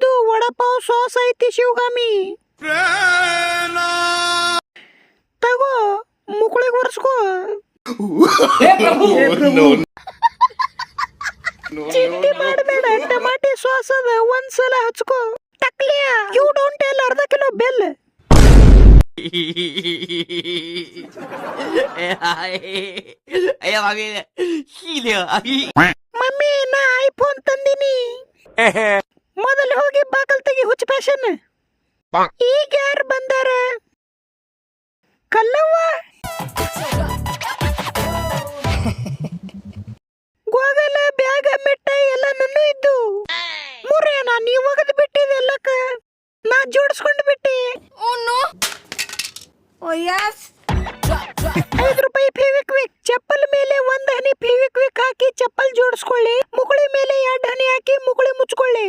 ಇದ್ದು ವಡಪಾವ್ ಸಾಸ್ ಐತಿ ಶಿವಗಾಮಿ. ತಗೋ ಮುಕುಳಿಗೆ ಒರೆಸ್ಕೋ. ಚಿಂತೆ ಮಾಡಬೇಡ, ಟಮಾಟಿ ಸಾಸ್ ಅದ ಒಂದ್ಸಲ ಹಚ್ಕೋ. ಟಕ್ಲಿಯ ಯು ಡೋಂಟ್ ಟೆಲ್ ಅರ್ಧ ಕಿಲೋ ಬೆಲ್. ಮಮ್ಮಿ ನಾ ಐಫೋನ್ ತಂದಿನಿ. ಮೊದಲು ಹೋಗಿ ಬಾಕಲ್ ತೆಗಿ ಹುಚ್ಚ ಫ್ಯಾಷನ್. ಈಗ ಯಾರು ಬಂದಾರ? ಕಲ್ಲವ್ವ ಗೋಗಲ ಬ್ಯಾಗ ಮಿಠಾಯಿ ಎಲ್ಲ ನನ್ನೂ ಇದ್ದು. ಮುರೇನ ನೀವು ಒಗದು ಬಿಟ್ಟಿದೆ ಎಲ್ಲಕ್ಕ, ನಾ ಜೋಡಿಸ್ಕೊಂಡು ಬಿಟ್ಟೆ. 5 ರೂಪಾಯಿ ಫೆವಿಕ್ವಿಕ್. ಚಪ್ಪಲ್ ಮೇಲೆ 1 ಹನಿ ಫೆವಿಕ್ವಿಕ್ ಹಾಕಿ ಚಪ್ಪಲ್ ಜೋಡಿಸ್ಕೊಳ್ಳಿ. ಮುಗುಳಿ ಮೇಲೆ 2 ಹನಿ ಹಾಕಿ ಮುಗುಳಿ ಮುಚ್ಕೊಳ್ಳಿ.